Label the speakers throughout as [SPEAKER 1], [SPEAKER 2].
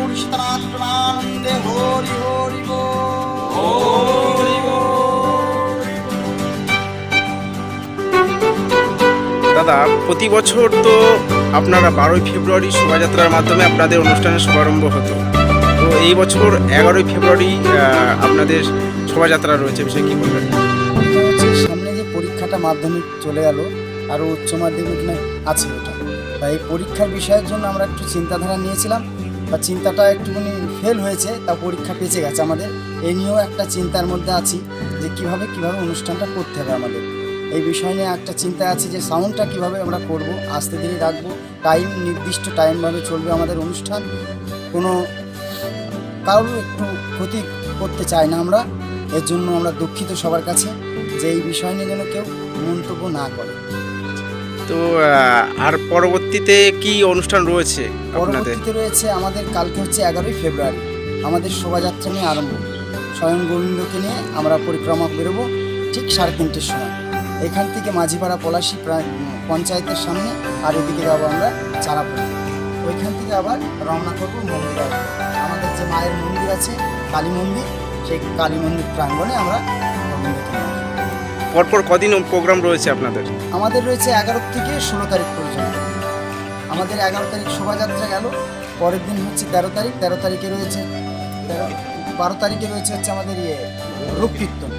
[SPEAKER 1] গৌরী সীতানাথ প্রেমানন্দে হরি হরি
[SPEAKER 2] দাদা, প্রতি বছর তো আপনারা 12ই ফেব্রুয়ারি শোভাযাত্রার মাধ্যমে আপনাদের অনুষ্ঠানের শুভারম্ভ হতো। তো এই বছর 11ই ফেব্রুয়ারি আপনাদের শোভাযাত্রা রয়েছে, বিষয়ে কী বলবেন?
[SPEAKER 1] এটা হচ্ছে সামনে যে পরীক্ষাটা মাধ্যমিক চলে গেল, আরও উচ্চ মাধ্যমিক আছে ওটা, বা এই পরীক্ষার বিষয়ের জন্য আমরা একটু চিন্তাধারা নিয়েছিলাম, বা চিন্তাটা একটুখানি ফেল হয়েছে, তা পরীক্ষা পেঁচে গেছে আমাদের। এই নিয়েও একটা চিন্তার মধ্যে আছি যে কীভাবে অনুষ্ঠানটা করতে হবে আমাদের। এই বিষয় নিয়ে একটা চিন্তা আছে যে সাউন্ডটা কীভাবে আমরা করব, আস্তে ধীরে রাখবো, টাইম নির্দিষ্ট টাইমভাবে চলবে আমাদের অনুষ্ঠান। কোনো কারোর একটু ক্ষতি করতে চাই না আমরা, এর জন্য আমরা দুঃখিত সবার কাছে যে এই বিষয় নিয়ে যেন কেউ মন্তব্য না করে।
[SPEAKER 2] তো আর পরবর্তীতে কি অনুষ্ঠান রয়েছে আপনাদের?
[SPEAKER 1] পরবর্তীতে রয়েছে আমাদের কালকে হচ্ছে 11ই ফেব্রুয়ারি, আমাদের শোভাযাত্রা নিয়ে আরম্ভ। স্বয়ং গোবিন্দকে নিয়ে আমরা পরিক্রমা বেরোবো ঠিক 3:30টার সময়। এখান থেকে মাঝিপাড়া পলাশী পঞ্চায়েতের সামনে, আর এদিকে যাবো আমরা চারাপুর। ওইখান থেকে আবার রওনা করবো মন্দিরে। আমাদের যে মায়ের মন্দির আছে কালী মন্দির, সেই কালী মন্দির প্রাঙ্গণে আমরা
[SPEAKER 2] পরপর কদিন প্রোগ্রাম রয়েছে আপনাদের?
[SPEAKER 1] আমাদের রয়েছে 11 থেকে 16 তারিখ পর্যন্ত। আমাদের 11 তারিখ শোভাযাত্রা গেল, পরের দিন হচ্ছে 13 তারিখ। 13 তারিখে রয়েছে 12 তারিখে রয়েছে হচ্ছে আমাদের রূপ কীর্তন।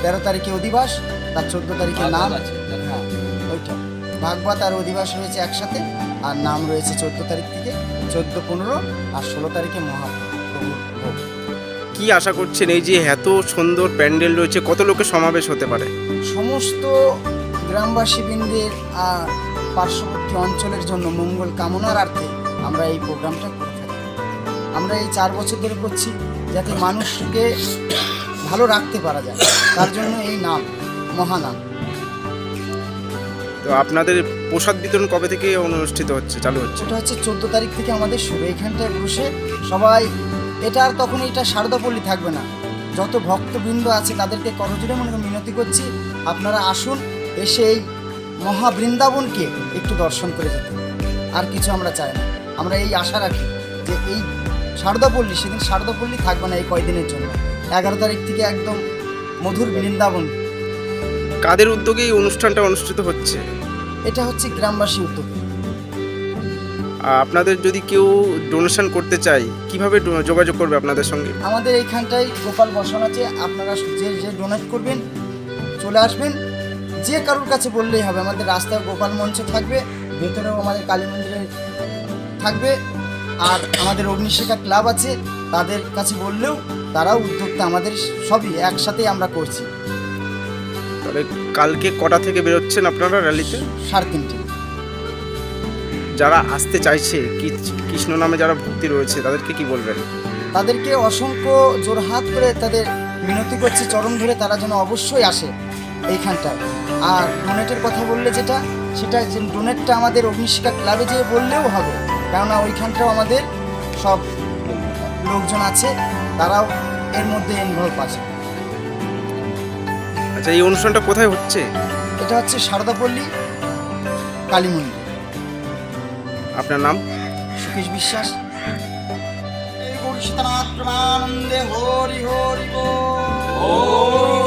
[SPEAKER 1] 13 তারিখে অধিবাস, তার 14 তারিখে নাম। হ্যাঁ, ওইটা ভাগবত আর অধিবাস রয়েছে একসাথে, আর নাম রয়েছে 14 তারিখ থেকে, 14, 15 আর 16 তারিখে মহাপ্রভুর ভোগ।
[SPEAKER 2] কি আশা করছেন, এই যে এত সুন্দর প্যান্ডেল রয়েছে, কত লোকের সমাবেশ হতে পারে?
[SPEAKER 1] সমস্ত গ্রামবাসীবৃন্দের আর পার্শ্ববর্তী অঞ্চলের জন্য মঙ্গল কামনার অর্থে আমরা এই প্রোগ্রামটা করে থাকি। আমরা এই 4 বছর ধরে করছি যাতে মানুষকে ভালো রাখতে পারা যায়, তার জন্য এই নাম মহানাম।
[SPEAKER 2] তো আপনাদের প্রসাদ বিতরণ কবে থেকে অনুষ্ঠিত হচ্ছে, চালু হচ্ছে?
[SPEAKER 1] এটা হচ্ছে 14 তারিখ থেকে আমাদের শুরু। এখানটায় বসে সবাই, এটা আর তখন এটা শারদাপল্লী থাকবে না, যত ভক্তবৃন্দ আছে তাদেরকে করজোড়ে মনে মিনতি করছি, আপনারা আসুন, এসে এই মহাবৃন্দাবনকে একটু দর্শন করে যেতে। আর কিছু আমরা চাই না, আমরা এই আশা রাখি যে এই শারদাপল্লী, সেদিন শারদাপল্লী থাকবে না এই কয়দিনের জন্য। 11 তারিখ থেকে একদম মধুর বৃন্দাবন।
[SPEAKER 2] কাদের উদ্যোগে এই অনুষ্ঠানটা অনুষ্ঠিত হচ্ছে?
[SPEAKER 1] এটা হচ্ছে গ্রামবাসী উদ্যোগ।
[SPEAKER 2] আপনাদের যদি কেউ ডোনেশন করতে চায়, কিভাবে যোগাযোগ করবে আপনাদের সঙ্গে?
[SPEAKER 1] আমাদের এইখানটায় গোপাল বসান আছে, আপনারা যে ডোনেট করবেন চলে আসবেন, যে কারোর কাছে বললেই হবে। আমাদের রাস্তায় গোপাল মঞ্চ থাকবে, ভেতরেও আমাদের কালী মন্দিরে থাকবে, আর আমাদের অগ্নিশিখা ক্লাব আছে, তাদের কাছে বললেও তারাও উদ্যোক্তা। আমাদের সবই একসাথেই আমরা করছি।
[SPEAKER 2] তবে কালকে কটা থেকে বেরোচ্ছেন আপনারা র্যালিতে?
[SPEAKER 1] 3:30।
[SPEAKER 2] যারা আসতে চাইছে, কৃষ্ণ নামে যারা ভক্তি রয়েছে, তাদেরকে কি বলবেন?
[SPEAKER 1] তাদেরকে অসংখ্য জোরহাত করে তাদের মিনতি করছি, চরণ ধরে তারা যেন অবশ্যই আসে এইখানটায়। আর ডোনেটের কথা বললে সেটা যে ডোনেটটা আমাদের অগ্নিশিখা ক্লাবে যেয়ে বললেও হবে, কেননা ওইখানটাও আমাদের সব লোকজন আছে, তারাও এর মধ্যে ইনভলভ আছে।
[SPEAKER 2] আচ্ছা, এই অনুষ্ঠানটা কোথায় হচ্ছে?
[SPEAKER 1] এটা হচ্ছে শারদাপল্লী কালী মন্দির।
[SPEAKER 2] আপনার নাম?
[SPEAKER 1] সুকেশ বিশ্বাস। গৌরী সীতানাথ প্রেমানন্দে হরি হরি বল।